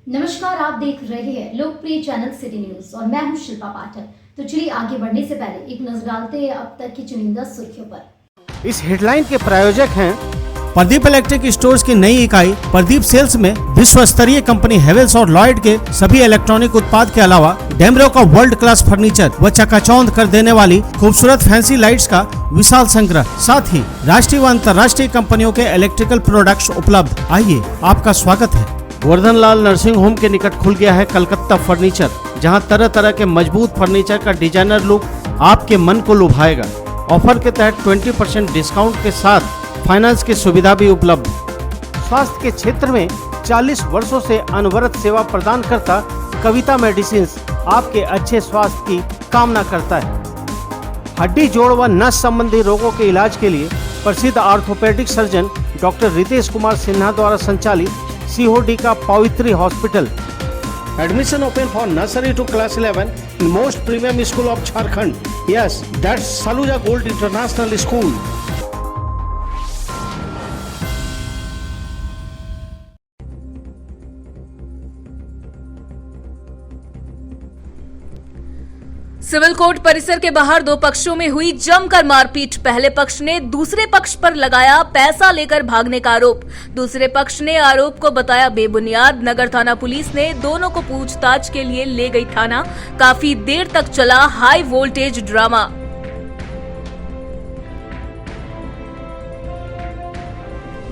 नमस्कार, आप देख रहे हैं लोकप्रिय चैनल सिटी न्यूज और मैं हूं शिल्पा पाठक। तो चलिए आगे बढ़ने से पहले एक नजर डालते हैं अब तक की चुनिंदा सुर्खियों पर। इस हेडलाइन के प्रायोजक हैं प्रदीप इलेक्ट्रिक स्टोर्स की नई इकाई प्रदीप सेल्स में विश्व स्तरीय कंपनी हेवेल्स और लॉयड के सभी इलेक्ट्रॉनिक उत्पाद के अलावा डेमरो का वर्ल्ड क्लास फर्नीचर व चकाचौंध कर देने वाली खूबसूरत फैंसी लाइट्स का विशाल संग्रह, साथ ही राष्ट्रीय व अंतर्राष्ट्रीय कंपनियों के इलेक्ट्रिकल प्रोडक्ट्स उपलब्ध। आइए, आपका स्वागत है। वर्धन लाल नर्सिंग होम के निकट खुल गया है कलकत्ता फर्नीचर, जहां तरह तरह के मजबूत फर्नीचर का डिजाइनर लुक आपके मन को लुभाएगा। ऑफर के तहत 20% डिस्काउंट के साथ फाइनेंस की सुविधा भी उपलब्ध। स्वास्थ्य के क्षेत्र में 40 वर्षों से अनवरत सेवा प्रदान करता कविता मेडिसिन आपके अच्छे स्वास्थ्य की कामना करता है। हड्डी, जोड़ व नस संबंधी रोगों के इलाज के लिए प्रसिद्ध orthopaedic surgeon doctor Ritesh Kumar Sinha द्वारा संचालित सीओडी का Pavitri hospital. Admission open for nursery to class 11 in most premium school of Jharkhand. Yes, that's Saluja Gold International School. Civil court परिसर के बाहर दो पक्षों में हुई जमकर मारपीट। पहले पक्ष ने दूसरे पक्ष पर लगाया पैसा लेकर भागने का आरोप। दूसरे पक्ष ने आरोप को बताया बेबुनियाद। नगर थाना पुलिस ने दोनों को पूछताछ के लिए ले गई थाना। काफी देर तक चला हाई वोल्टेज ड्रामा।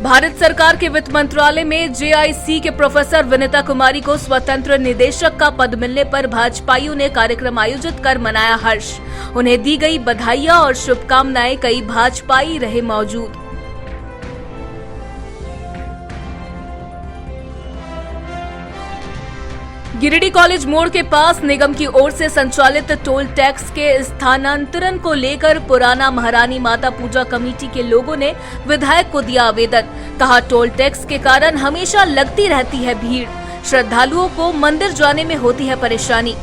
भारत सरकार के वित्त मंत्रालय में जेआईसी के प्रोफेसर विनीता कुमारी को स्वतंत्र निदेशक का पद मिलने पर भाजपाइयों ने कार्यक्रम आयोजित कर मनाया हर्ष। उन्हें दी गई बधाइयां और शुभकामनाएं। कई भाजपाई रहे मौजूद। गिरिडीह कॉलेज मोड़ के पास निगम की ओर से संचालित टोल टैक्स के स्थानांतरण को लेकर पुराना महारानी माता पूजा कमेटी के लोगों ने विधायक को दिया आवेदन। कहा, टोल टैक्स के कारण हमेशा लगती रहती है भीड़, श्रद्धालुओं को मंदिर जाने में होती है परेशानी।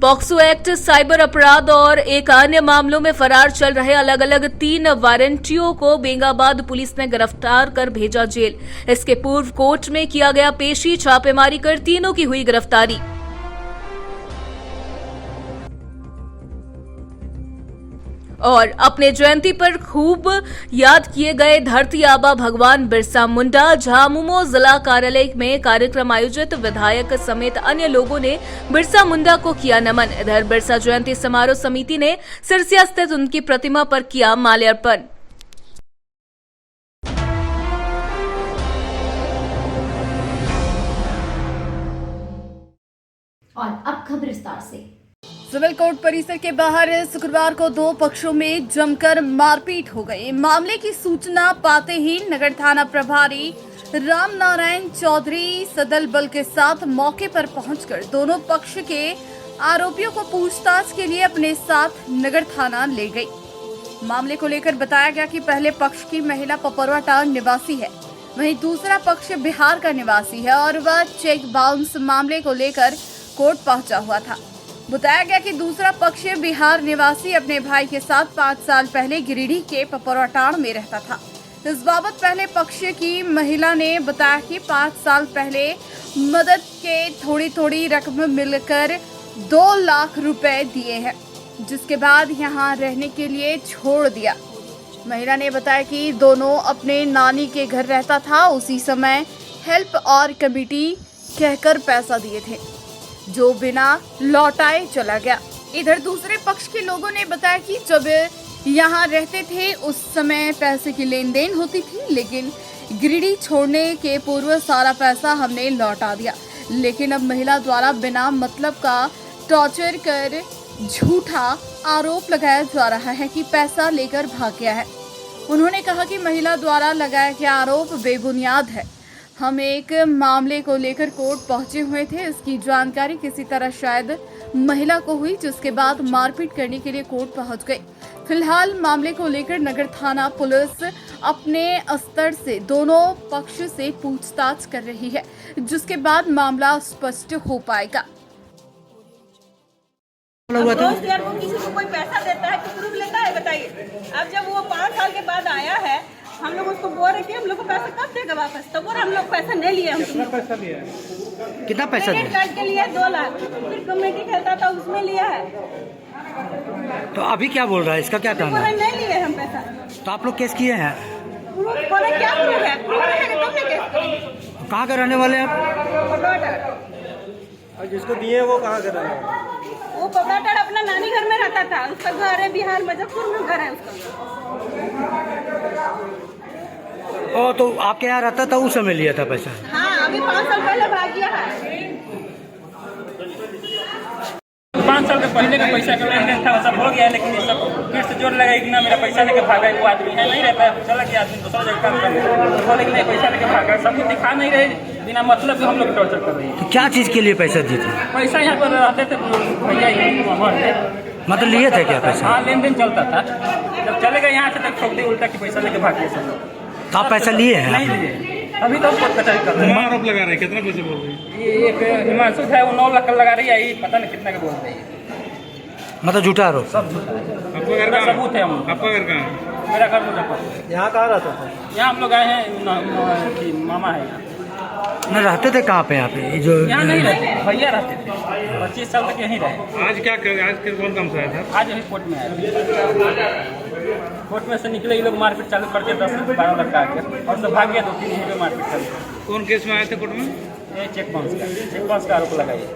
पॉक्सो एक्ट, साइबर अपराध और एक अन्य मामलों में फरार चल रहे अलग अलग 3 वारंटियों को बेंगाबाद पुलिस ने गिरफ्तार कर भेजा जेल। इसके पूर्व कोर्ट में किया गया पेशी। छापेमारी कर तीनों की हुई गिरफ्तारी। और अपने जयंती पर खूब याद किए गए धरती आबा भगवान बिरसा मुंडा। झामुमो जिला कार्यालय में कार्यक्रम आयोजित। विधायक समेत अन्य लोगों ने बिरसा मुंडा को किया नमन। इधर बिरसा जयंती समारोह समिति ने सिरसिया स्थित उनकी प्रतिमा पर किया माल्यार्पण। और अब खबर विस्तार से। सिविल कोर्ट परिसर के बाहर शुक्रवार को दो पक्षों में जमकर मारपीट हो गई। मामले की सूचना पाते ही नगर थाना प्रभारी राम नारायण चौधरी सदल बल के साथ मौके पर पहुंचकर दोनों पक्ष के आरोपियों को पूछताछ के लिए अपने साथ नगर थाना ले गई। मामले को लेकर बताया गया कि पहले पक्ष की महिला पपरवाटार निवासी है, वहीं दूसरा पक्ष बिहार का निवासी है और वह चेक बाउंस मामले को लेकर कोर्ट पहुंचा हुआ था। बताया गया कि दूसरा पक्ष बिहार निवासी अपने भाई के साथ 5 साल पहले गिरिडीह के पपरवाटार में रहता था। इस बाबत पहले पक्ष की महिला ने बताया कि 5 साल पहले मदद के थोड़ी थोड़ी रकम मिलकर 2 लाख रुपए दिए हैं, जिसके बाद यहाँ रहने के लिए छोड़ दिया। महिला ने बताया कि दोनों अपने नानी के घर रहता था। उसी समय हेल्प और कमेटी कहकर पैसा दिए थे, जो बिना लौटाए चला गया। इधर दूसरे पक्ष के लोगों ने बताया कि जब यहाँ रहते थे उस समय पैसे की लेन देन होती थी, लेकिन गिरिडीह छोड़ने के पूर्व सारा पैसा हमने लौटा दिया। लेकिन अब महिला द्वारा बिना मतलब का टॉर्चर कर झूठा आरोप लगाया जा रहा है कि पैसा लेकर भाग गया है। उन्होंने कहा कि महिला द्वारा लगाया गया आरोप बेबुनियाद है। हम एक मामले को लेकर कोर्ट पहुंचे हुए थे। इसकी जानकारी किसी तरह शायद महिला को हुई, जिसके बाद मारपीट करने के लिए कोर्ट पहुंच गए। फिलहाल मामले को लेकर नगर थाना पुलिस अपने स्तर से दोनों पक्ष से पूछताछ कर रही है, जिसके बाद मामला स्पष्ट हो पाएगा। रोज किसी को कोई पैसा देता है तो प्रूफ लेता है, बताइए। अब जब वो 5 साल के बाद आया है हम लोग उसको बोल रहे कि हम लोग को पैसा कब देगा वापस, तो बोल हम लोग पैसा नहीं लिए। हम कितना पैसा लिया है? कितना पैसा क्रेडिट कार्ड के लिए 2 लाख, फिर कमेटी खेलता था उसमें लिया है। तो अभी क्या बोल रहा है, इसका क्या कहना बोले नहीं लिए हम पैसा। तो आप लोग केस किए हैं? बोले क्या प्रूफ है, प्रूफ रहेगा तब ना केस करेंगे। कहाँ के रहने वाले हैं आप? पटवाटर, और जिसको दिए वो कहाँ कर रहा है? वो पटवाटर अपना नानी घर में रहता था, उसका घर है बिहार मुजफ्फरपुर में घर है उसका। ओ, तो आपके यहाँ रहता था, उस समय लिया था पैसा? हाँ, अभी 5 साल पहले भाग गया है। 5 साल के पहले का पैसा का लेन देन था, वो सब हो गया है, लेकिन ये सब फिर से जोर लगा कि ना मेरा पैसा लेके भागा है, वो आदमी है नहीं रहता है, चला गया आदमी दूसरा जगह काम करने, वो लेकिन नहीं पैसा लेके भागा, सबको दिखा नहीं रहे, बिना मतलब से हम लोग टॉर्चर कर रहे हैं। तो क्या चीज़ के लिए पैसा दिए थे? पैसा यहाँ पर रहते थे भैया, मतलब लिए थे क्या पैसा? हाँ, लेन देन चलता था, जब चले गए यहाँ से तक ठोक दी उल्टा कि पैसा लेके भाग गए सब लोग। तो आप पैसा लिए हैं? नहीं लिए, अभी तो कोर्ट कचहरी कर रहे हैं। आरोप लगा रहे हैं, कितना पैसे बोल रहे हैं? ये एक हिमांशु है, वो 9 लाख का लगा रही है, ये पता नहीं कितना का बोल रही है, मतलब झूठा आरोप? सब झूठा है। आपका घर कहाँ? सबूत है हम लोग। आपका घर कहाँ है? मेरा घर मुजफ्फरपुर। यहाँ कहाँ रहता था? यहाँ हम लोग आए हैं, मामा है यहाँ। न रहते थे कहाँ पे यहाँ पे? जो यहाँ नहीं रहते, भैया रहते थे, 25 साल तक यहीं रहे। आज क्या कर, आज के कौन काम से आया था? आज यही कोर्ट में आए, कोर्ट में से निकले ये लोग मारपीट चालू कर दिया, 10-12 लड़का आके, और सब भाग गया, 2-3 यहीं पे मारपीट चालू। कौन केस में आए थे कोर्ट में? ये चेक बाउंस का आरोप लगाइए।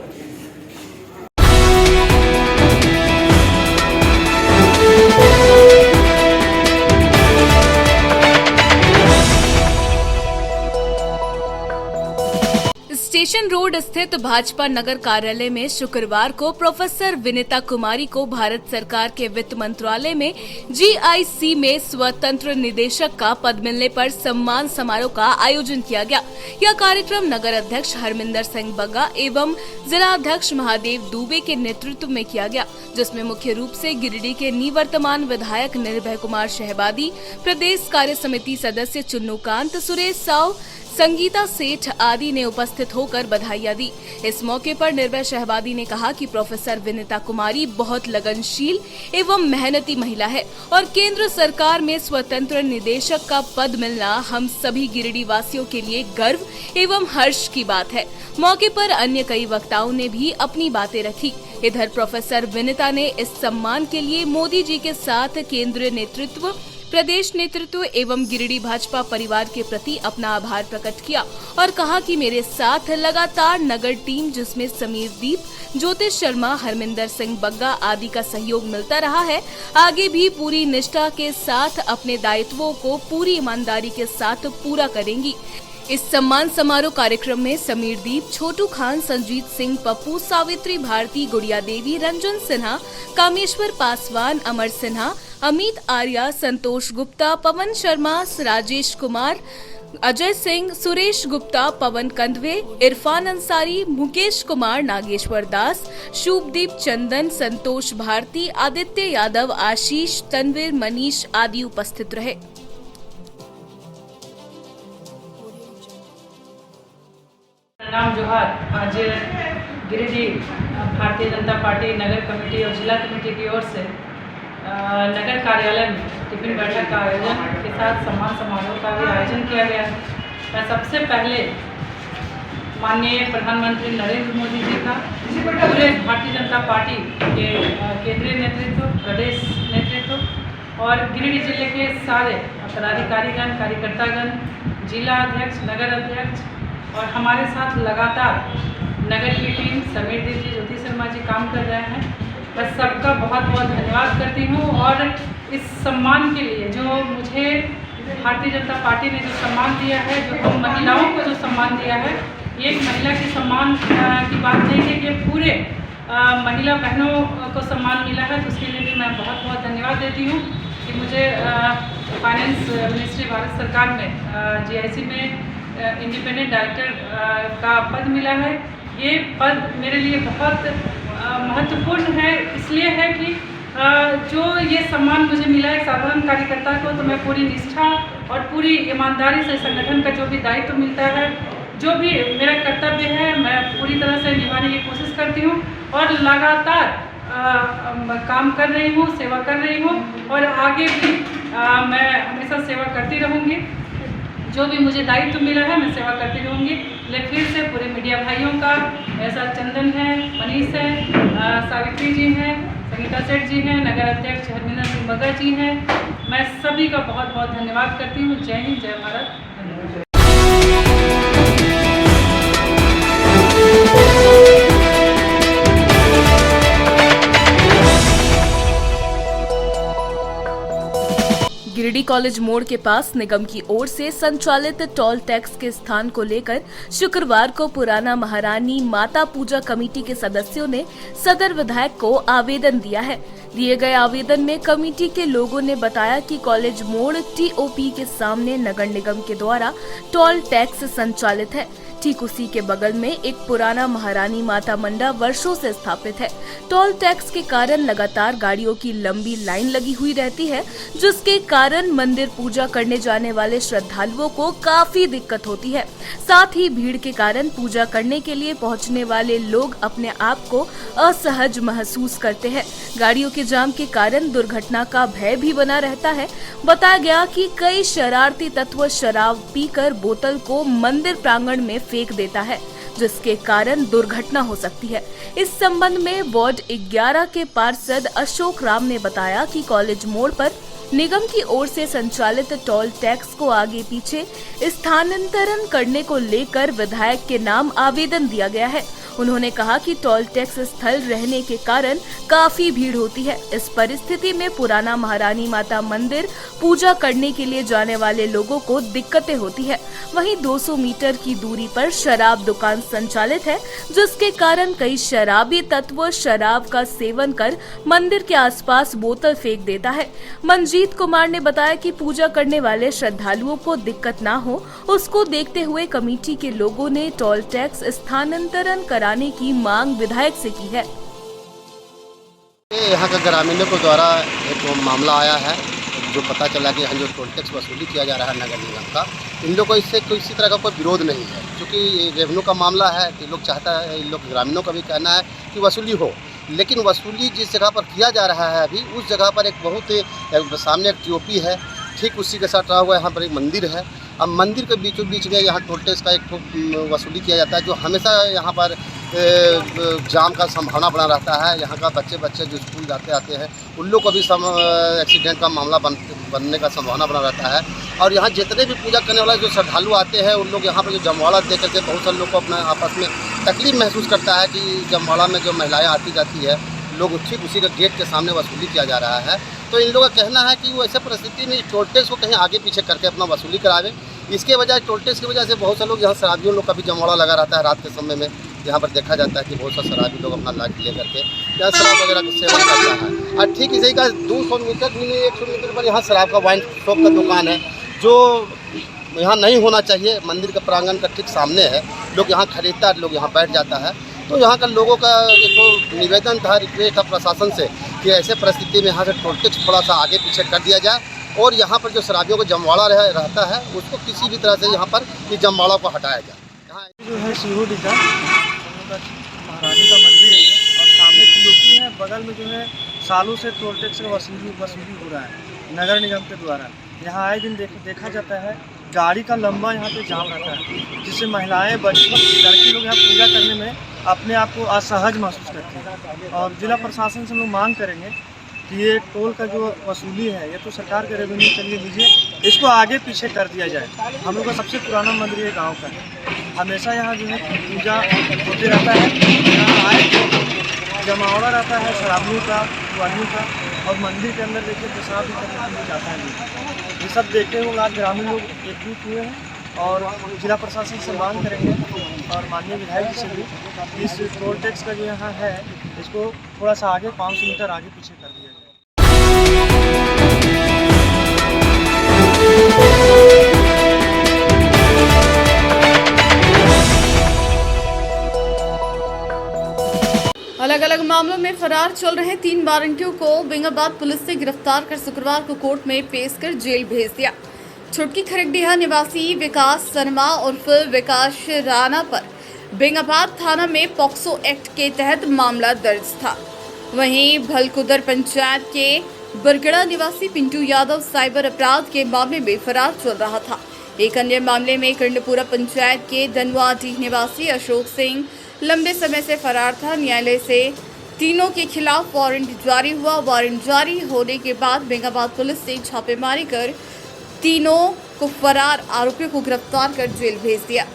स्टेशन रोड स्थित भाजपा नगर कार्यालय में शुक्रवार को प्रोफेसर विनीता कुमारी को भारत सरकार के वित्त मंत्रालय में जीआईसी में स्वतंत्र निदेशक का पद मिलने पर सम्मान समारोह का आयोजन किया गया। यह कार्यक्रम नगर अध्यक्ष हरमिंदर सिंह बग्गा एवं जिला अध्यक्ष महादेव दुबे के नेतृत्व में किया गया, जिसमें मुख्य रूप से गिरिडीह के निवर्तमान विधायक निर्भय कुमार शहबादी, प्रदेश कार्य समिति सदस्य चुन्नूकांत, सुरेश साव, संगीता सेठ आदि ने उपस्थित होकर बधाइयां दी। इस मौके पर निर्भय शहबादी ने कहा कि प्रोफेसर विनीता कुमारी बहुत लगनशील एवं मेहनती महिला है और केंद्र सरकार में स्वतंत्र निदेशक का पद मिलना हम सभी गिरिडीह वासियों के लिए गर्व एवं हर्ष की बात है। मौके पर अन्य कई वक्ताओं ने भी अपनी बातें रखी। इधर प्रोफेसर विनीता ने इस सम्मान के लिए मोदी जी के साथ केंद्रीय नेतृत्व, प्रदेश नेतृत्व एवं गिरिडीह भाजपा परिवार के प्रति अपना आभार प्रकट किया और कहा कि मेरे साथ लगातार नगर टीम जिसमें समीर दीप, ज्योतिष शर्मा, हरमिंदर सिंह बग्गा आदि का सहयोग मिलता रहा है, आगे भी पूरी निष्ठा के साथ अपने दायित्वों को पूरी ईमानदारी के साथ पूरा करेंगी। इस सम्मान समारोह कार्यक्रम में समीर दीप, छोटू खान, संजीत सिंह, पप्पू, सावित्री भारती, गुड़िया देवी, रंजन सिन्हा, कामेश्वर पासवान, अमर सिन्हा, अमित आर्या, संतोष गुप्ता, पवन शर्मा, राजेश कुमार, अजय सिंह, सुरेश गुप्ता, पवन कंदवे, इरफान अंसारी, मुकेश कुमार, नागेश्वर दास, शुभदीप चंदन, संतोष भारती, आदित्य यादव, आशीष, तनवीर, मनीष आदि उपस्थित रहे। नाम जोहार। आज गिरिडीह भारतीय जनता पार्टी नगर कमेटी और जिला कमेटी की ओर से नगर कार्यालय में टिफिन बैठक का आयोजन के साथ सम्मान समारोह का भी आयोजन किया गया है। मैं सबसे पहले माननीय प्रधानमंत्री नरेंद्र मोदी जी का, पूरे भारतीय जनता पार्टी के केंद्रीय नेतृत्व, प्रदेश नेतृत्व और गिरिडीह जिले के सारे पदाधिकारीगण, कार्यकर्तागण, जिला अध्यक्ष, नगर अध्यक्ष और हमारे साथ लगातार नगर की टीम, समीर दीप जी, ज्योति शर्मा जी काम कर रहे हैं। मैं सबका बहुत बहुत धन्यवाद करती हूँ और इस सम्मान के लिए जो मुझे भारतीय जनता पार्टी ने जो सम्मान दिया है, जो हम महिलाओं को जो सम्मान दिया है, ये एक महिला की सम्मान की बात नहीं है, कि पूरे महिला बहनों को सम्मान मिला है, तो उसके लिए भी मैं बहुत बहुत धन्यवाद देती हूँ कि मुझे फाइनेंस मिनिस्ट्री भारत सरकार में जीआईसी में इंडिपेंडेंट डायरेक्टर का पद मिला है। ये पद मेरे लिए बहुत महत्वपूर्ण है, इसलिए है कि जो ये सम्मान मुझे मिला है साधारण कार्यकर्ता को, तो मैं पूरी निष्ठा और पूरी ईमानदारी से संगठन का जो भी दायित्व मिलता है, जो भी मेरा कर्तव्य है, मैं पूरी तरह से निभाने की कोशिश करती हूँ और लगातार काम कर रही हूँ, सेवा कर रही हूँ और आगे भी मैं हमेशा सेवा करती रहूँगी। जो भी मुझे दायित्व मिला है मैं सेवा करती रहूँगी। लेकिन फिर से पूरे मीडिया भाइयों का, ऐसा चंदन है, मनीष है, सावित्री जी हैं, संगीता सेठ जी हैं, नगर अध्यक्ष हरमिंदर सिंह बगर जी हैं, मैं सभी का बहुत बहुत धन्यवाद करती हूँ। जय हिंद, जय भारत, धन्यवाद। गिरिडीह कॉलेज मोड़ के पास निगम की ओर से संचालित टोल टैक्स के स्थान को लेकर शुक्रवार को पुराना महारानी माता पूजा कमेटी के सदस्यों ने सदर विधायक को आवेदन दिया है। दिए गए आवेदन में कमेटी के लोगों ने बताया कि कॉलेज मोड़ टीओपी के सामने नगर निगम के द्वारा टोल टैक्स संचालित है। ठीक उसी के बगल में एक पुराना महारानी माता मंडा वर्षों से स्थापित है। टोल टैक्स के कारण लगातार गाड़ियों की लंबी लाइन लगी हुई रहती है, जिसके कारण मंदिर पूजा करने जाने वाले श्रद्धालुओं को काफी दिक्कत होती है। साथ ही भीड़ के कारण पूजा करने के लिए पहुंचने वाले लोग अपने आप को असहज महसूस करते हैं। गाड़ियों के जाम के कारण दुर्घटना का भय भी बना रहता है। बताया गया कि कई शरारती तत्व शराब पीकर बोतल को मंदिर प्रांगण में फेंक देता है, जिसके कारण दुर्घटना हो सकती है। इस संबंध में वार्ड 11 के पार्षद अशोक राम ने बताया कि कॉलेज मोड़ पर निगम की ओर से संचालित टोल टैक्स को आगे पीछे स्थानांतरण करने को लेकर विधायक के नाम आवेदन दिया गया है। उन्होंने कहा कि टोल टैक्स स्थल रहने के कारण काफी भीड़ होती है। इस परिस्थिति में पुराना महारानी माता मंदिर पूजा करने के लिए जाने वाले लोगों को दिक्कतें होती है। वहीं 200 मीटर की दूरी पर शराब दुकान संचालित है, जिसके कारण कई शराबी तत्व शराब का सेवन कर मंदिर के आसपास बोतल फेंक देता है। मंजीत कुमार ने बताया कि पूजा करने वाले श्रद्धालुओं को दिक्कत ना हो, उसको देखते हुए कमेटी के लोगों ने टोल टैक्स स्थानांतरण कराने की मांग विधायक से की है। यहाँ का ग्रामीणों के द्वारा एक मामला आया है, जो पता चला कि यहाँ जो टोल टैक्स वसूली किया जा रहा है नगर निगम का, इन लोगों को इससे किसी तरह का कोई विरोध नहीं है, क्योंकि रेवेन्यू का मामला है। कि लोग चाहता है, इन लोग ग्रामीणों का भी कहना है कि वसूली हो, लेकिन वसूली जिस जगह पर किया जा रहा है अभी, उस जगह पर एक बहुत सामने एक टीओपी है, ठीक उसी के साथ रहा हुआ यहाँ पर एक मंदिर है। अब मंदिर के बीचों बीच में यहाँ टोल टैक्स का एक वसूली किया जाता है, जो हमेशा यहाँ पर जाम का संभावना बना रहता है। यहाँ का बच्चे जो स्कूल जाते आते हैं, उन लोग को भी एक्सीडेंट का मामला बनने का संभावना बना रहता है। और यहाँ जितने भी पूजा करने वाले जो श्रद्धालु आते हैं, उन लोग यहाँ पर जो जमवाड़ा देख करके बहुत सारे लोग को अपने आपस में तकलीफ महसूस करता है कि जमवाड़ा में जो महिलाएँ आती जाती है, लोग ठीक उसी के गेट के सामने वसूली किया जा रहा है। तो इन लोगों का कहना है कि वो ऐसे परिस्थिति में टोल टैक्स को कहीं आगे पीछे करके अपना वसूली करावे। इसके बजाय टोल टैक्स की वजह से बहुत से लोग यहाँ शराबियों लोग का भी जमवाड़ा लगा रहता है रात के समय में। यहाँ पर देखा जाता है कि बहुत सा शराबी लोग अपना लाठी ले करके यहाँ शराब वगैरह का सेवन करता है। और ठीक इसी का 200 मीटर भी नहीं, 100 मीटर पर यहाँ शराब का वाइन शॉप का दुकान है, जो यहाँ नहीं होना चाहिए। मंदिर के प्रांगण का ठीक सामने है, लोग यहाँ खरीदता है, लोग यहाँ बैठ जाता है। तो यहाँ का लोगों का एक निवेदन था, रिक्वेस्ट था प्रशासन से कि ऐसे परिस्थिति में यहाँ से टोल टैक्स थोड़ा सा आगे पीछे कर दिया जाए, और यहाँ पर जो शराबियों का जमवाड़ा रहता है, उसको किसी भी तरह से यहाँ पर इस जमवाड़ा को हटाया जाए। यहाँ जो है सीहोडी का महारानी का मंदिर है, और सामने टीओपी है, बगल में जो है सालों से टोल टैक्स का वसूली हो रहा है नगर निगम के द्वारा। यहाँ आए दिन देखा जाता है गाड़ी का लंबा यहाँ पे जाम रहता है, जिससे महिलाएं, बच्ची, लड़की लोग यहाँ पूजा करने में अपने आप को असहज महसूस करते हैं। और जिला प्रशासन से हम लोग मांग करेंगे कि ये टोल का जो वसूली है, ये तो सरकार के रेवेन्यू चलिए लीजिए, इसको आगे पीछे कर दिया जाए। हम लोग का सबसे पुराना मंदिर है गाँव का, हमेशा यहाँ जो है पूजा होते रहता है। यहाँ आए जमावड़ा रहता है शराबियों का, वाहियों का, और मंदिर के अंदर देखिए पेशाब भी करने के लिए जाता है। ये सब देखते हुए आज ग्रामीण लोग एकजुट हुए हैं, और जिला प्रशासन से मांग करेंगे और माननीय विधायक जी से भी इस टोल टैक्स का जो यहाँ है, इसको थोड़ा सा आगे 500 मीटर आगे पीछे कर दिया जाए। अलग अलग मामलों में फरार चल रहे 3 वारंटियों को बेंगाबाद पुलिस ने गिरफ्तार कर शुक्रवार को कोर्ट में पेश कर जेल भेज दिया। छुटकी खरगडीहा निवासी विकास शर्मा उर्फ विकास राणा पर बेंगाबाद थाना में पॉक्सो एक्ट के तहत मामला दर्ज था। वहीं भलकुदर पंचायत के बरगड़ा निवासी पिंटू यादव साइबर अपराध के मामले में फरार चल रहा था। एक अन्य मामले में कर्णपुरा पंचायत के धनवाडीह निवासी अशोक सिंह लंबे समय से फरार था। न्यायालय से तीनों के खिलाफ वारंट जारी हुआ। वारंट जारी होने के बाद बेंगाबाद पुलिस ने छापेमारी कर तीनों को फरार आरोपियों को गिरफ्तार कर जेल भेज दिया।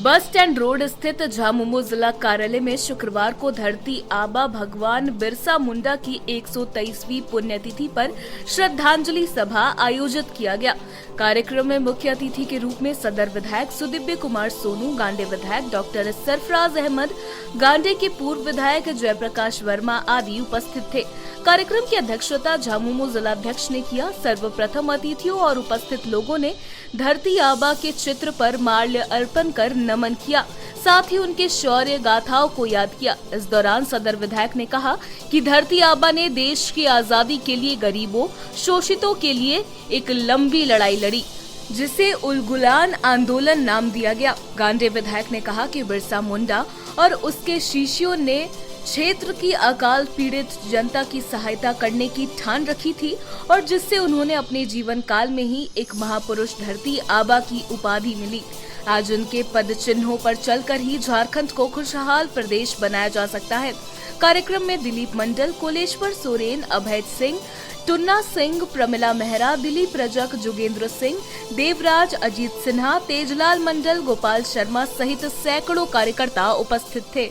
बस स्टैंड रोड स्थित झामुमो जिला कार्यालय में शुक्रवार को धरती आबा भगवान बिरसा मुंडा की 123वीं पुण्यतिथि पर श्रद्धांजलि सभा आयोजित किया गया। कार्यक्रम में मुख्य अतिथि के रूप में सदर विधायक सुदिव्य कुमार सोनू, गांडे विधायक डॉक्टर सरफराज अहमद, गांडे के पूर्व विधायक जयप्रकाश वर्मा आदि उपस्थित थे। कार्यक्रम की अध्यक्षता झामुमो जिलाध्यक्ष ने किया। सर्वप्रथम अतिथियों और उपस्थित लोगों ने धरती आबा के चित्र पर माल्य अर्पण कर नमन किया, साथ ही उनके शौर्य गाथाओं को याद किया। इस दौरान सदर विधायक ने कहा कि धरती आबा ने देश की आजादी के लिए गरीबों, शोषितों के लिए एक लंबी लड़ाई लड़ी, जिसे उलगुलान आंदोलन नाम दिया गया। गांडे विधायक ने कहा कि बिरसा मुंडा और उसके शिष्यों ने क्षेत्र की अकाल पीड़ित जनता की सहायता करने की ठान रखी थी और जिससे उन्होंने अपने जीवन काल में ही एक महापुरुष धरती आबा की उपाधि मिली। आज उनके पद चिन्हों पर चलकर ही झारखंड को खुशहाल प्रदेश बनाया जा सकता है। कार्यक्रम में दिलीप मंडल, कोलेश्वर सोरेन, अभय सिंह, टुन्ना सिंह, प्रमिला मेहरा, दिलीप रजक, जोगेंद्र सिंह, देवराज, अजीत सिन्हा, तेजलाल मंडल, गोपाल शर्मा सहित सैकड़ों कार्यकर्ता उपस्थित थे।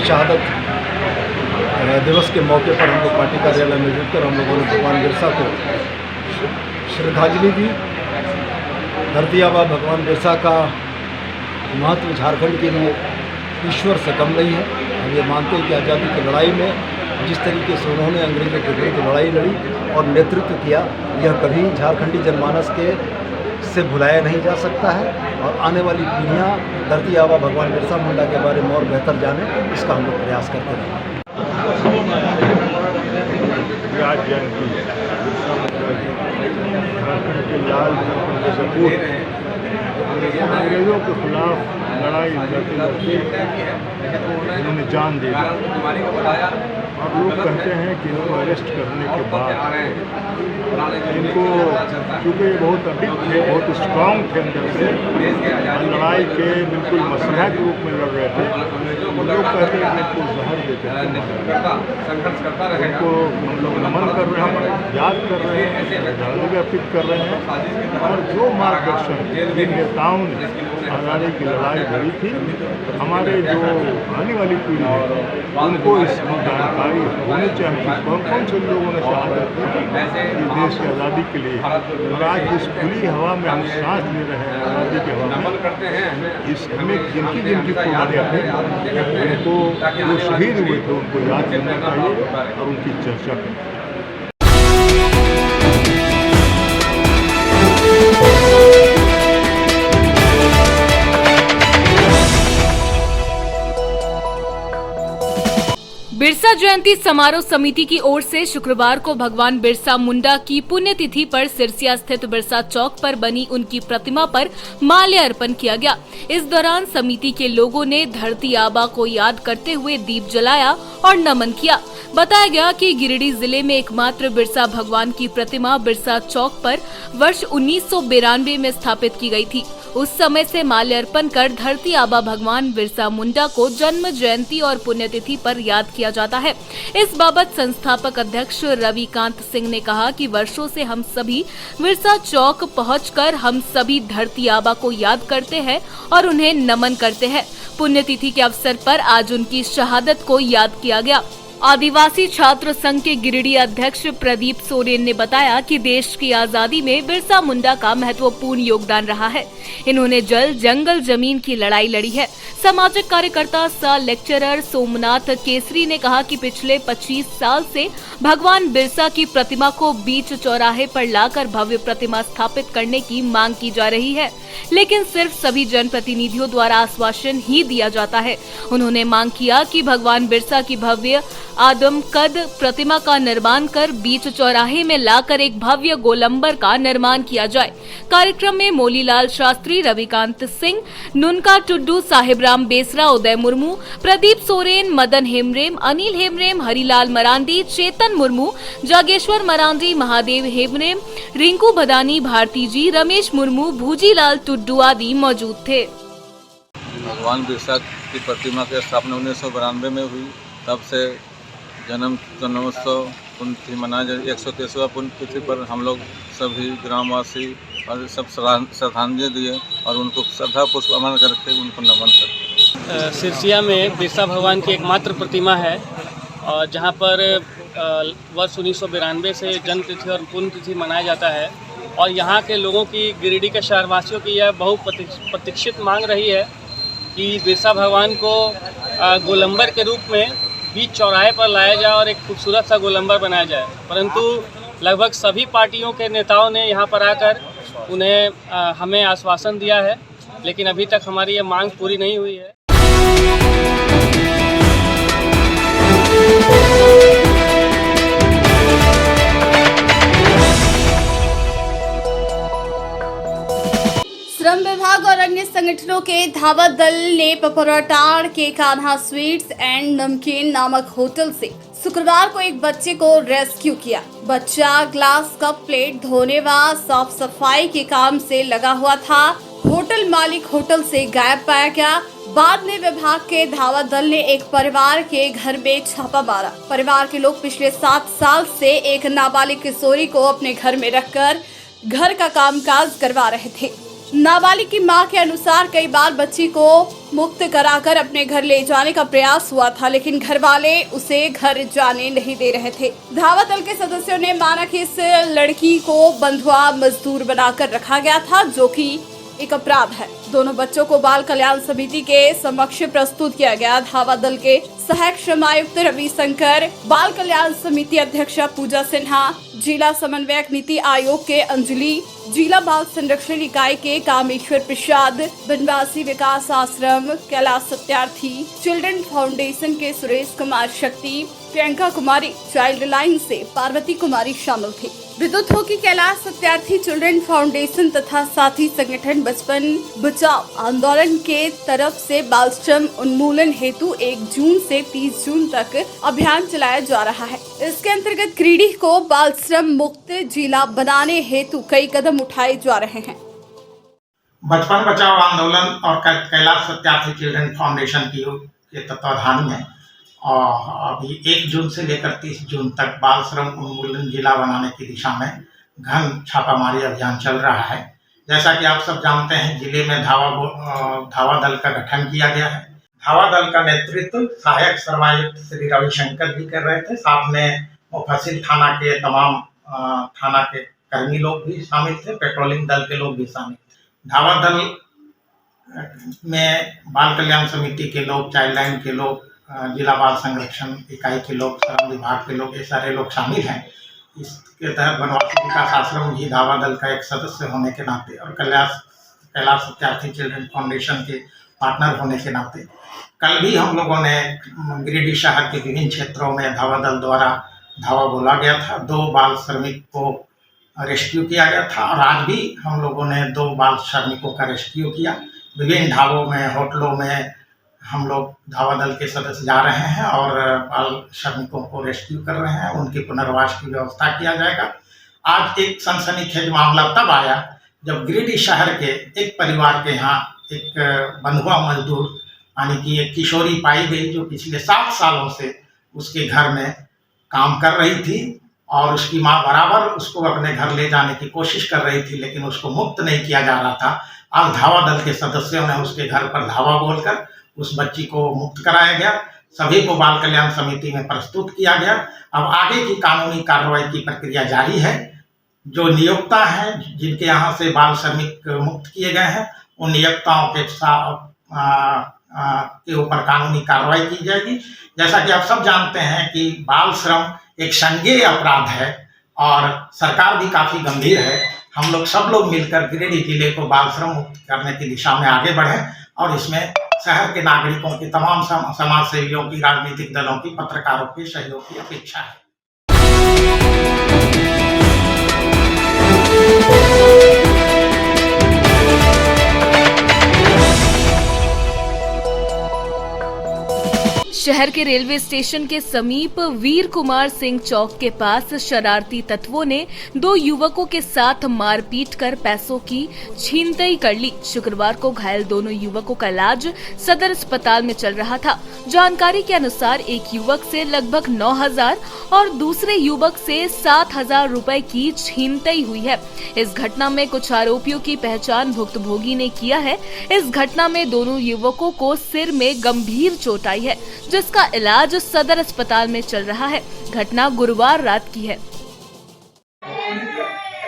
शहादत दिवस के मौके पर हम लोग पार्टी कार्यालय में जुटकर हम लोगों ने भगवान बिरसा को श्रद्धांजलि दी। धरती आबा भगवान बिरसा का महत्व झारखंड के लिए ईश्वर से कम नहीं है। हम ये मानते हैं कि आज़ादी की लड़ाई में जिस तरीके से उन्होंने अंग्रेजों के विरुद्ध लड़ाई लड़ी और नेतृत्व किया, यह कभी झारखंडी जनमानस के से भुलाया नहीं जा सकता है। और आने वाली पीढ़ियाँ धरती आबा भगवान बिरसा मुंडा के बारे में और बेहतर जाने, इसका हम लोग प्रयास करते रहें। झारखंड के लाल सपूत अंग्रेजों के खिलाफ लड़ाई लड़ते लड़ते उन्होंने जान दे दी। और लोग कहते हैं कि इनको अरेस्ट करने के बाद इनको, क्योंकि ये बहुत अडिग थे, बहुत स्ट्रांग थे अंदर से, लड़ाई के बिल्कुल मसीहा के रूप में लड़ रहे थे, लोग कहते हैं कि इनको जहर देते हैं। इनको हम लोग नमन कर रहे हैं, याद कर रहे हैं, श्रद्धांजलि अर्पित कर रहे हैं। और जो मार्गदर्शन इन नेताओं ने आज़ादी की लड़ाई लड़ी थी, हमारे जो आने वाली पीढ़ी है उनको इसकी जानकारी होनी चाहिए। कौन कौन से लोगों ने शहादत दी देश की आज़ादी के लिए, और आज इस खुली हवा में हम सांस ले रहे हैं, आज़ादी की हवा में, इसमें जिनकी जिनकी कुर्बानियाँ थी उनको, वो शहीद हुए थे, उनको याद करना चाहिए और उनकी चर्चा करनी। बिरसा जयंती समारोह समिति की ओर से शुक्रवार को भगवान बिरसा मुंडा की पुण्यतिथि पर सिरसिया स्थित बिरसा चौक पर बनी उनकी प्रतिमा पर माल्य अर्पण किया गया। इस दौरान समिति के लोगों ने धरती आबा को याद करते हुए दीप जलाया और नमन किया। बताया गया कि गिरिडीह जिले में एकमात्र बिरसा भगवान की प्रतिमा बिरसा चौक पर वर्ष 1992 में स्थापित की गई थी। उस समय से माल्यार्पण कर धरती आबा भगवान बिरसा मुंडा को जन्म जयंती और पुण्यतिथि पर याद किया जाता है। इस बाबत संस्थापक अध्यक्ष रविकांत सिंह ने कहा कि वर्षों से हम सभी बिरसा चौक पहुंचकर हम सभी धरती आबा को याद करते हैं और उन्हें नमन करते हैं। पुण्यतिथि के अवसर पर आज उनकी शहादत को याद किया गया। आदिवासी छात्र संघ के गिरिडीह अध्यक्ष प्रदीप सोरेन ने बताया कि देश की आजादी में बिरसा मुंडा का महत्वपूर्ण योगदान रहा है। इन्होंने जल, जंगल, जमीन की लड़ाई लड़ी है। सामाजिक कार्यकर्ता सह लेक्चरर सोमनाथ केसरी ने कहा कि पिछले 25 साल से भगवान बिरसा की प्रतिमा को बीच चौराहे पर लाकर भव्य प्रतिमा स्थापित करने की मांग की जा रही है, लेकिन सिर्फ सभी जनप्रतिनिधियों द्वारा आश्वासन ही दिया जाता है। उन्होंने मांग किया कि भगवान बिरसा की भव्य आदम कद प्रतिमा का निर्माण कर बीच चौराहे में लाकर एक भव्य गोलंबर का निर्माण किया जाए। कार्यक्रम में मोलीलाल शास्त्री, रविकांत सिंह, नुनका टुड्डू, साहिबराम बेसरा, उदय मुर्मू, प्रदीप सोरेन, मदन हेमरेम, अनिल हेमरेम, हरिलाल मरांडी, चेतन मुर्मू, जागेश्वर मरांडी, महादेव हेमरेम, रिंकू भदानी, भारती जी, रमेश मुर्मू, भूजीलाल टुड्डू आदि मौजूद थे। भगवान बिरसा की प्रतिमा की स्थापना 1992 में हुई। तब से जन्मोत्सव पुण्यतिथि मनाया जाए। 123वां पुण्यतिथि पर हम लोग सभी ग्रामवासी और सब श्रद्धांजलि दिए और उनको श्रद्धा पुष्प अर्पण करके उनको नमन करते। सिरसिया में बिरसा भगवान की एकमात्र प्रतिमा है और जहाँ पर वर्ष 1992 से जन्म तिथि और पुण्यतिथि मनाया जाता है और यहाँ के लोगों की, गिरिडीह के शहरवासियों की यह बहुप्रतीक्षित मांग रही है कि बिरसा भगवान को गोलंबर के रूप में बीच चौराहे पर लाया जाए और एक खूबसूरत सा गोलंबर बनाया जाए। परंतु लगभग सभी पार्टियों के नेताओं ने यहाँ पर आकर उन्हें हमें आश्वासन दिया है, लेकिन अभी तक हमारी ये मांग पूरी नहीं हुई है। श्रम विभाग और अन्य संगठनों के धावा दल ने पपराटाड़ के कान्हा स्वीट्स एंड नमकीन नामक होटल से शुक्रवार को एक बच्चे को रेस्क्यू किया। बच्चा ग्लास कप प्लेट धोने व साफ सफाई के काम से लगा हुआ था। होटल मालिक होटल से गायब पाया गया। बाद में विभाग के धावा दल ने एक परिवार के घर में छापा मारा। परिवार के लोग पिछले 7 साल से एक नाबालिग किशोरी को अपने घर में रखकर घर का कामकाज करवा रहे थे। नाबालिग की मां के अनुसार कई बार बच्ची को मुक्त कराकर अपने घर ले जाने का प्रयास हुआ था, लेकिन घर वाले उसे घर जाने नहीं दे रहे थे। धावा दल के सदस्यों ने माना कि इस लड़की को बंधुआ मजदूर बनाकर रखा गया था, जो कि एक अपराध है। दोनों बच्चों को बाल कल्याण समिति के समक्ष प्रस्तुत किया गया। धावा दल के सहायक श्रम आयुक्त रविशंकर, बाल कल्याण समिति अध्यक्षा पूजा सिन्हा, जिला समन्वयक नीति आयोग के अंजलि, जिला बाल संरक्षण इकाई के कामेश्वर प्रसाद, बनवासी विकास आश्रम कैलाश सत्यार्थी, चिल्ड्रन फाउंडेशन के सुरेश कुमार शक्ति, प्रियंका कुमारी, चाइल्ड लाइन से पार्वती कुमारी शामिल थी। विद्युत हो कि कैलाश सत्यार्थी, चिल्ड्रन फाउंडेशन तथा साथी संगठन बचपन बचाओ आंदोलन के तरफ से बाल श्रम उन्मूलन हेतु 1 जून से 30 जून तक अभियान चलाया जा रहा है। इसके अंतर्गत गिरिडीह को बाल श्रम मुक्त जिला बनाने हेतु कई कदम उठाए जा रहे हैं। बचपन बचाओ आंदोलन और कैलाश सत्यार्थी चिल्ड्रन फाउंडेशन के तत्वाधान में और अभी 1 जून से लेकर 30 जून तक बाल श्रम उन्मूलन जिला बनाने की दिशा में घन छापामारी अभियान चल रहा है। जैसा कि आप सब जानते हैं, जिले में धावा दल का गठन किया गया है। धावा दल का नेतृत्व सहायक श्रमायुक्त श्री रविशंकर जी कर रहे थे। साथ में मुफस्सिल थाना के तमाम थाना के कर्मी लोग भी शामिल थे, पेट्रोलिंग दल के लोग भी शामिल थे। धावा दल में बाल कल्याण समिति के लोग, चाइल्ड लाइन के लोग, जिला बाल संरक्षण इकाई के लोग, श्रम विभाग के लोग, ये सारे लोग शामिल हैं। इसके तहत बनवासी विकास आश्रम भी धावा दल का एक सदस्य होने के नाते और कैलाश सत्यार्थी चिल्ड्रन फाउंडेशन के पार्टनर होने के नाते कल भी हम लोगों ने गिरिडीह शहर के विभिन्न क्षेत्रों में धावा दल द्वारा धावा बोला गया था। 2 बाल श्रमिक को रेस्क्यू किया गया था और आज भी हम लोगों ने 2 बाल श्रमिकों का रेस्क्यू किया। विभिन्न ढाबों में, होटलों में हम लोग धावा दल के सदस्य जा रहे हैं और बाल श्रमिकों को रेस्क्यू कर रहे हैं। उनके पुनर्वास की व्यवस्था किया जाएगा। आज एक सनसनीखेज मामला तब आया जब गिरिडीह शहर के एक परिवार के यहाँ एक बंधुआ मजदूर यानी कि एक किशोरी पाई गई, जो पिछले 7 सालों से उसके घर में काम कर रही थी और उसकी माँ बराबर उसको अपने घर ले जाने की कोशिश कर रही थी, लेकिन उसको मुक्त नहीं किया जा रहा था। आज धावा दल के सदस्यों ने उसके घर पर धावा बोलकर उस बच्ची को मुक्त कराया गया। सभी को बाल कल्याण समिति में प्रस्तुत किया गया। अब आगे की कानूनी कार्रवाई की प्रक्रिया जारी है। जो नियोक्ता हैं, जिनके यहाँ से बाल श्रमिक मुक्त किए गए हैं, उन नियोक्ताओं के ऊपर कानूनी कार्रवाई की जाएगी। जैसा कि आप सब जानते हैं कि बाल श्रम एक संज्ञेय अपराध है और सरकार भी काफ़ी गंभीर है। हम लोग सब लोग मिलकर गिरिडीह जिले को बाल श्रम मुक्त करने की दिशा में आगे बढ़ें और इसमें शहर के नागरिकों की, तमाम समाज सेवियों की, राजनीतिक दलों की, पत्रकारों के सहयोग की अपेक्षा है। शहर के रेलवे स्टेशन के समीप वीर कुमार सिंह चौक के पास शरारती तत्वों ने 2 युवकों के साथ मारपीट कर पैसों की छीनताई कर ली। शुक्रवार को घायल दोनों युवकों का इलाज सदर अस्पताल में चल रहा था। जानकारी के अनुसार एक युवक से लगभग 9,000 और दूसरे युवक से 7,000 रुपए की छीनताई हुई है। इस घटना में कुछ आरोपियों की पहचान भुक्तभोगी ने किया है। इस घटना में दोनों युवकों को सिर में गंभीर चोट आई है, जिसका इलाज सदर अस्पताल में चल रहा है। घटना गुरुवार रात की है।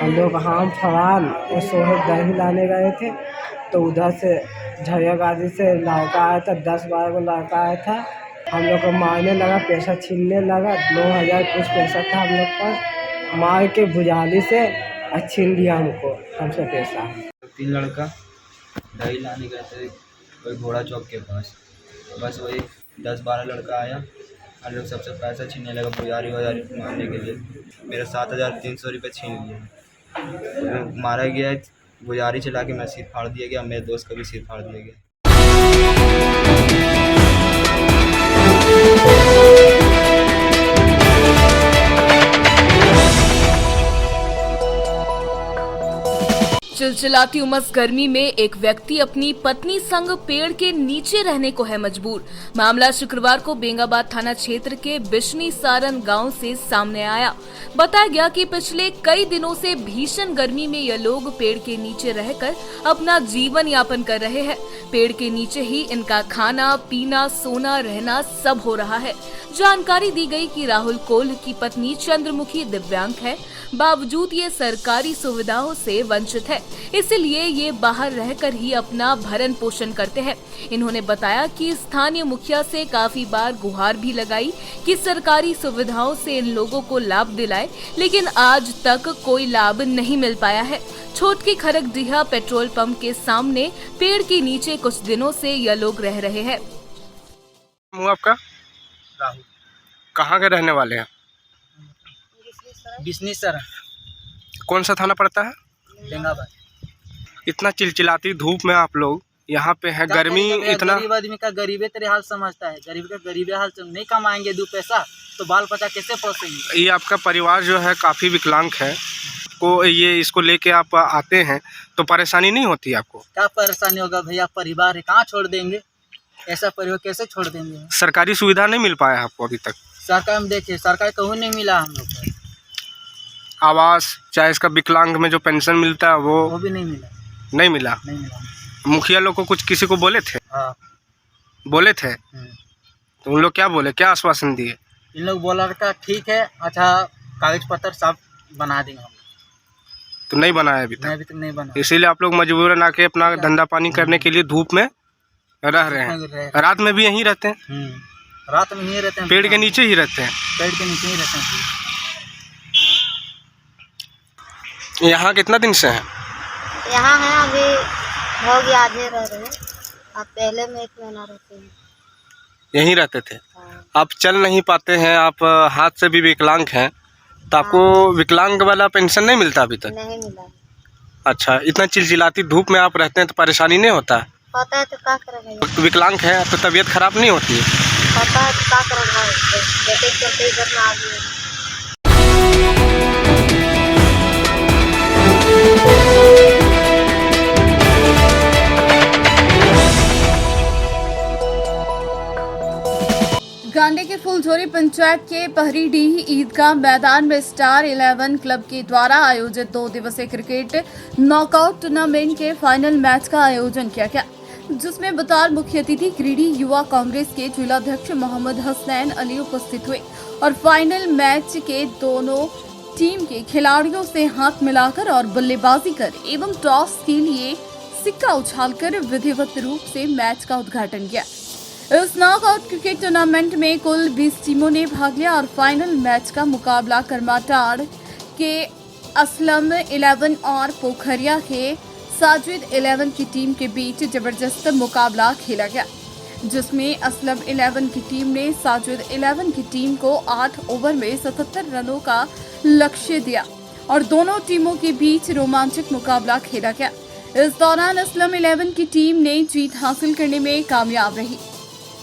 हम लोग हम फरान और सोहेब दही लाने गए थे, तो उधर से झरिया गाजी से लड़का आया था, 10-12 को लड़का आया था। हम लोग को मारने लगा, पैसा छीनने लगा। 9,000 कुछ पैसा था हम लोग पास। मार के भुजाली से छीन लिया हमसे पैसा। 3 लड़का दही लाने गए थे कोई घोड़ा चौक के पास, बस वही 10-12 लड़का आया। हम लोग सबसे पैसा छीनने लगा, पुजारी मारने के लिए। मेरा 7,300 रुपये छीन लिए। मारा गया, गुजारी चला के मैं सिर फाड़ दिया गया, मेरे दोस्त का भी सिर फाड़ दिया गया। चिलचिलाती उमस गर्मी में एक व्यक्ति अपनी पत्नी संग पेड़ के नीचे रहने को है मजबूर। मामला शुक्रवार को बेंगाबाद थाना क्षेत्र के बिशनी सारन गांव से सामने आया। बताया गया कि पिछले कई दिनों से भीषण गर्मी में ये लोग पेड़ के नीचे रहकर अपना जीवन यापन कर रहे हैं। पेड़ के नीचे ही इनका खाना, पीना, सोना, रहना सब हो रहा है। जानकारी दी गई कि राहुल कोल की पत्नी चंद्रमुखी दिव्यांग है, बावजूद ये सरकारी सुविधाओं से वंचित है, इसलिए ये बाहर रहकर ही अपना भरण पोषण करते हैं। इन्होंने बताया कि स्थानीय मुखिया से काफी बार गुहार भी लगाई कि सरकारी सुविधाओं से इन लोगों को लाभ दिलाए, लेकिन आज तक कोई लाभ नहीं मिल पाया है। छोटकी खरकडीहा पेट्रोल पंप के सामने पेड़ के नीचे कुछ दिनों से यह लोग रह रहे हैं। आपका राहुल। कहाँ के रहने वाले हैं? बिशनी सर। कौन सा थाना पड़ता है? बेंगाबाद। इतना चिलचिलाती धूप में आप लोग यहाँ पे है, गर्मी इतना। गरीब आदमी का गरीबे तेरे हाल समझता है, गरीब का गरीबे हाल नहीं कमाएंगे 2 पैसा तो बाल बच्चा कैसे पोसेंगे। ये आपका परिवार जो है काफी विकलांग है, को ये इसको लेके आप आते हैं तो परेशानी नहीं होती आपको? क्या परेशानी होगा भैया, परिवार है, कहाँ छोड़ देंगे, ऐसा परिवार कैसे छोड़ देंगे। सरकारी सुविधा नहीं मिल पाया आपको अभी तक? सरकार में देखिए, सरकार कहूँ नहीं मिला हम लोग को। आवास चाहे इसका विकलांग में जो पेंशन मिलता है वो भी नहीं मिला। नहीं मिला? नहीं मिला। मुखिया लोग को कुछ किसी को बोले थे? हाँ। बोले थे? तो उन लोग क्या बोले, क्या आश्वासन दिए? इन लोग बोला था ठीक है, अच्छा कागज पत्र सब बना देंगे हम। तो नहीं बनाया अभी तक? अभी तक नहीं बना। इसीलिए आप लोग मजबूरन आके अपना धंधा पानी करने के लिए धूप में रह रहे हैं। रात में भी यहीं रहते हैं? रात में यहीं रहते हैं, पेड़ के नीचे ही रहते हैं? पेड़ के नीचे ही रहते हैं। यहाँ कितना दिन से हैं? यहाँ है अभी हो गया, आधे रह रहे हैं। आप पहले में 1 महीना रहते हैं। यहीं रहते थे? आप चल नहीं पाते हैं, आप हाथ से भी विकलांग हैं, तो आपको विकलांग वाला पेंशन नहीं मिलता अभी तक? नहीं मिला। अच्छा, इतना चिलचिलाती धूप में आप रहते हैं तो परेशानी नहीं होता? होता है तो क्या करेंगे। विकलांग है तो तबीयत खराब नहीं होती है? होता है तो क्या करेंगे, चलते चलते इधर में आ गए। गांडे के फुलझोरी पंचायत के पहरीडीह ईदगाह मैदान में स्टार 11 क्लब के द्वारा आयोजित 2 दिवसीय क्रिकेट नॉकआउट टूर्नामेंट के फाइनल मैच का आयोजन किया गया, जिसमें बतौर मुख्य अतिथि गिरिडीह युवा कांग्रेस के जिलाध्यक्ष मोहम्मद हसनैन अली उपस्थित हुए और फाइनल मैच के दोनों टीम के खिलाड़ियों से हाथ मिलाकर और बल्लेबाजी कर एवं टॉस के लिए सिक्का उछालकर विधिवत रूप से मैच का उद्घाटन किया। इस नॉकआउट क्रिकेट टूर्नामेंट में कुल 20 टीमों ने भाग लिया और फाइनल मैच का मुकाबला करमाटाड़ के असलम 11 और पोखरिया के साजिद 11 की टीम के बीच जबरदस्त मुकाबला खेला गया। जिसमें असलम 11 की टीम ने साजिद 11 की टीम को 8 ओवर में 77 रनों का लक्ष्य दिया और दोनों टीमों के बीच रोमांचक मुकाबला खेला गया। इस दौरान असलम 11 की टीम ने जीत हासिल करने में कामयाब रही।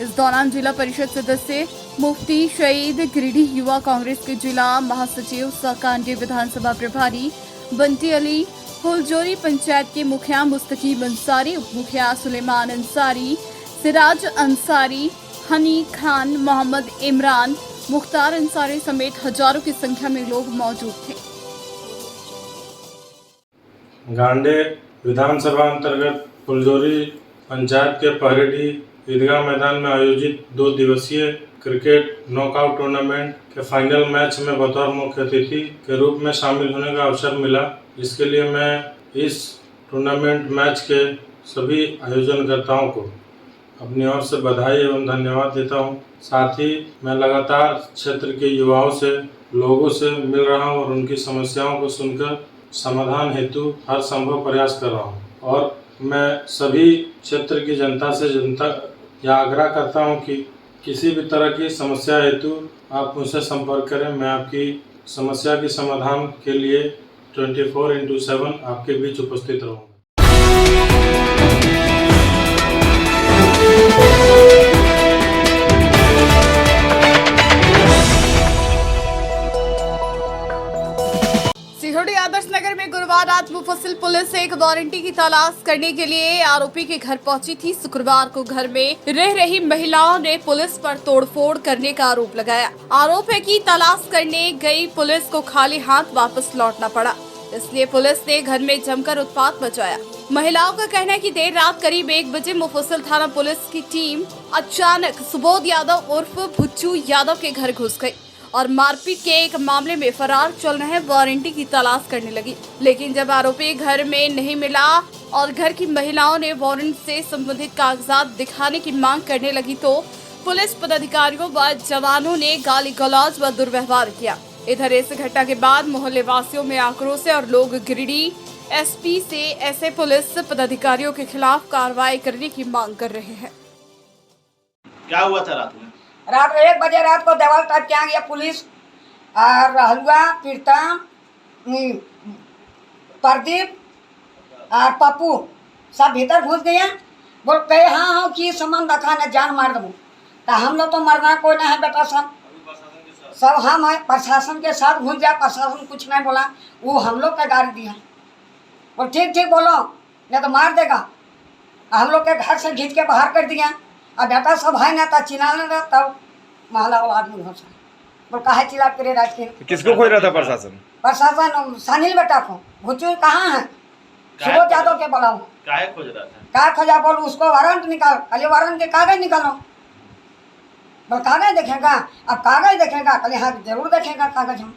इस दौरान जिला परिषद सदस्य मुफ्ती शहीद गिरिडीह युवा कांग्रेस के जिला महासचिव कांडी विधानसभा प्रभारी बंटी अली, फुलजोरी पंचायत के मुखिया मुस्तकीब अंसारी, उप मुखिया सुलेमान अंसारी, सिराज अंसारी, हनी खान, मोहम्मद इमरान, मुख्तार अंसारी समेत हजारों की संख्या में लोग मौजूद थे। गांडे विधानसभा अंतर्गत फुलजोरी पंचायत के पहरेडी ईदगाह मैदान में आयोजित 2 दिवसीय क्रिकेट नॉकआउट टूर्नामेंट के फाइनल मैच में बतौर मुख्य अतिथि के रूप में शामिल होने का अवसर मिला, जिसके लिए मैं इस टूर्नामेंट मैच के सभी आयोजनकर्ताओं को अपनी ओर से बधाई एवं धन्यवाद देता हूं। साथ ही मैं लगातार क्षेत्र के युवाओं से, लोगों से मिल रहा हूं और उनकी समस्याओं को सुनकर समाधान हेतु हर संभव प्रयास कर रहा हूं। और मैं सभी क्षेत्र की जनता यह आग्रह करता हूं कि किसी भी तरह की समस्या हेतु आप मुझसे संपर्क करें। मैं आपकी समस्या के समाधान के लिए 24/7 आपके बीच उपस्थित रहूँगा। सिहोड़ी आदर्श नगर में गुरुवार रात मुफस्सिल पुलिस एक वारंटी की तलाश करने के लिए आरोपी के घर पहुंची थी। शुक्रवार को घर में रह रही महिलाओं ने पुलिस पर तोड़फोड़ करने का आरोप लगाया। आरोप है कि तलाश करने गई पुलिस को खाली हाथ वापस लौटना पड़ा, इसलिए पुलिस ने घर में जमकर उत्पात मचाया। महिलाओं का कहना है कि देर रात करीब 1 बजे मुफस्सिल थाना पुलिस की टीम अचानक सुबोध यादव उर्फ भुच्चू यादव के घर घुस गई और मारपीट के एक मामले में फरार चल रहे वारंटी की तलाश करने लगी। लेकिन जब आरोपी घर में नहीं मिला और घर की महिलाओं ने वारंट से संबंधित कागजात दिखाने की मांग करने लगी तो पुलिस पदाधिकारियों व जवानों ने गाली गलौज व दुर्व्यवहार किया। इधर इस घटना के बाद मोहल्ले वासियों में आक्रोश है और लोग गिरिडीह एसपी से ऐसे पुलिस पदाधिकारियों के खिलाफ कार्रवाई करने की मांग कर रहे हैं। क्या हुआ था रात में? रात 1 बजे रात को देवाल टाइप के आ गया पुलिस और हलुआ प्रीतम प्रदीप और पप्पू सब भीतर घुस गए। बोल कहे हाँ कि सामान रखा न जान मार दूँ। तो हम लोग तो मरना कोई नहीं है बेटा, सब हम है प्रशासन के साथ घुस गया। प्रशासन कुछ नहीं बोला, वो हम लोग का गाड़ी दिया। बोल ठीक बोलो नहीं तो मार देगा। हम लोग के घर से खींच के बाहर कर दिया और बेटा सब है ना, तब चिल्लाने लगा, तब महला वाला आदमी घुसा। बोल काहे चिल्ला करे रात के? किसको खोज रहा था प्रशासन? प्रशासन सानिल बेटा को। भुच्चू कहाँ है? सुबोध यादव के बोला। काहे खोज रहा था? क्या खोजा? बोल उसको वारंट निकाल, खाली वारंट के कागज निकालो। बोल कागज देखेगा? अब कागज देखेगा? खाली हाँ जरूर देखेगा कागज। हम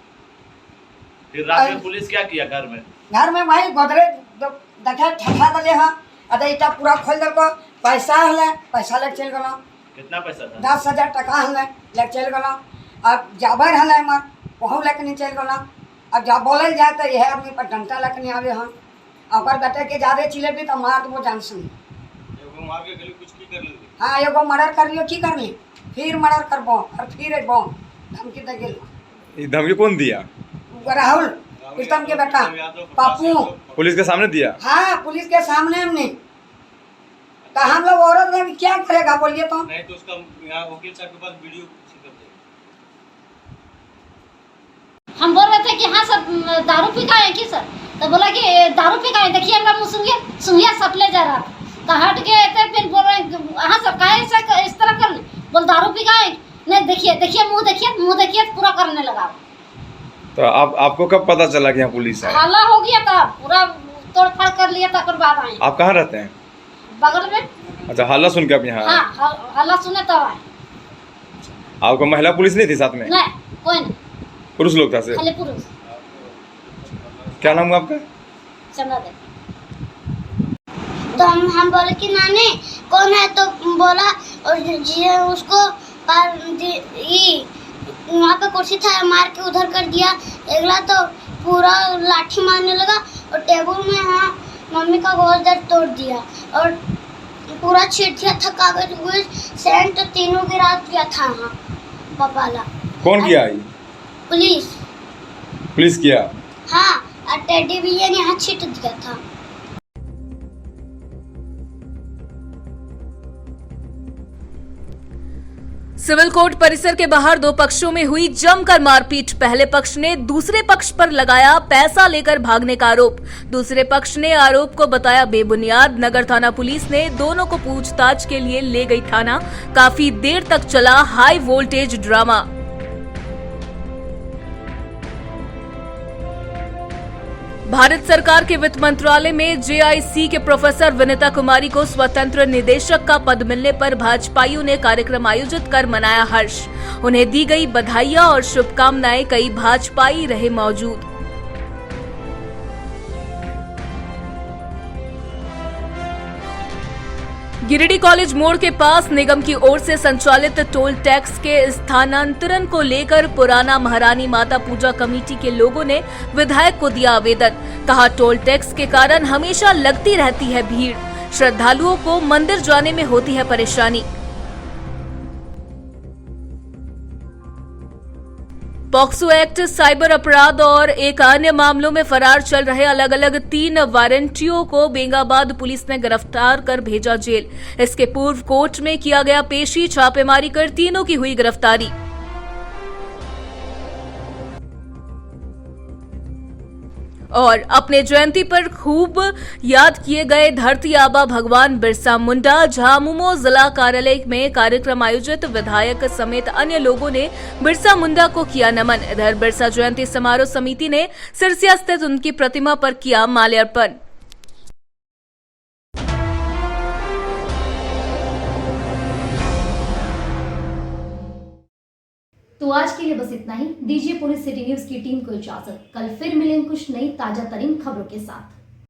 फिर रात में पुलिस क्या किया घर में? घर में वही गोदरेज देखे ठठा दले हाँ अरे इटा पूरा खोल दल को पैसा हल पैसा ले चल गलो। कितना पैसा था? 10,000 टका हल ले चल गलो। अब जाबर हल मर वहाँ लेके नहीं चल गलो। अब जब बोल जाए तो यह आदमी पर डंटा लेके नहीं आवे हम और बेटे के ज्यादा चिले भी तो मार वो जान सुन। हाँ एगो मर्डर कर लियो, की कर ली फिर मर्डर करबो और फिर एगो धमकी दे गेल। धमकी कौन दिया? राहुल प्रीतम के बेटा पप्पू। पुलिस के सामने दिया? हाँ पुलिस के सामने हमने। तो हम लोग औरत में क्या करेगा बोलिए तो? नहीं तो उसका यहाँ वकील साहब के पास वीडियो हम बोल रहे थे कि हाँ सर दारू पी का है कि सर, तो बोला कि दारू पी का है, देखिए मेरा मुँह सुंघिया सपले जा रहा तो हट गए थे। फिर बोल रहे हाँ सर कहे इस तरह कर बोल दारू पी का है, नहीं देखिए मुँह देखिए पूरा करने लगा। तो आपको कब पता चला कि यहाँ पुलिस है? हल्ला हो गया था, पूरा तोड़फाड़ कर लिया था, फिर बाद आए। आप कहाँ रहते हैं? बगल में। अच्छा हल्ला सुन के आप यहाँ? हाँ हल्ला सुने तब आए। आपको महिला पुलिस नहीं थी साथ में? नहीं कोई नहीं, पुरुष लोग था सिर्फ? खाली पुरुष। क्या नाम है आपका? चंदा दे। तो हम बोले कि नानी कौन है, तो बोला और उसको वहाँ पे कुर्सी था मार के उधर कर दिया। अगला तो पूरा लाठी मारने लगा और टेबल में हाँ मम्मी का बहुत दर्द तोड़ दिया और पूरा छीट दिया था, कागज उगज सेंट तीनों गिरा दिया था वहाँ बपाला। कौन किया ये? पुलिस। पुलिस किया? हाँ, और टेडी भैया ने यहाँ छीट दिया था। सिविल कोर्ट परिसर के बाहर दो पक्षों में हुई जमकर मारपीट। पहले पक्ष ने दूसरे पक्ष पर लगाया पैसा लेकर भागने का आरोप। दूसरे पक्ष ने आरोप को बताया बेबुनियाद। नगर थाना पुलिस ने दोनों को पूछताछ के लिए ले गई थाना। काफी देर तक चला हाई वोल्टेज ड्रामा। भारत सरकार के वित्त मंत्रालय में जेआईसी के प्रोफेसर विनीता कुमारी को स्वतंत्र निदेशक का पद मिलने पर भाजपाइयों ने कार्यक्रम आयोजित कर मनाया हर्ष। उन्हें दी गई बधाइयां और शुभकामनाएं। कई भाजपाई रहे मौजूद। गिरिडीह कॉलेज मोड़ के पास निगम की ओर से संचालित टोल टैक्स के स्थानांतरण को लेकर पुराना महारानी माता पूजा कमेटी के लोगों ने विधायक को दिया आवेदन। कहा, टोल टैक्स के कारण हमेशा लगती रहती है भीड़, श्रद्धालुओं को मंदिर जाने में होती है परेशानी। पॉक्सो एक्ट, साइबर अपराध और एक अन्य मामलों में फरार चल रहे अलग अलग 3 वारंटियों को बेंगाबाद पुलिस ने गिरफ्तार कर भेजा जेल। इसके पूर्व कोर्ट में किया गया पेशी। छापेमारी कर तीनों की हुई गिरफ्तारी। और अपने जयंती पर खूब याद किए गए धरती आबा भगवान बिरसा मुंडा। झामुमो जिला कार्यालय में कार्यक्रम आयोजित विधायक समेत अन्य लोगों ने बिरसा मुंडा को किया नमन। इधर बिरसा जयंती समारोह समिति ने सिरसिया स्थित उनकी प्रतिमा पर किया माल्यार्पण। तो आज के लिए बस इतना ही। दीजिए पुलिस सिटी न्यूज की टीम को इजाजत। कल फिर मिलेंगे कुछ नई ताजा तरीन खबरों के साथ।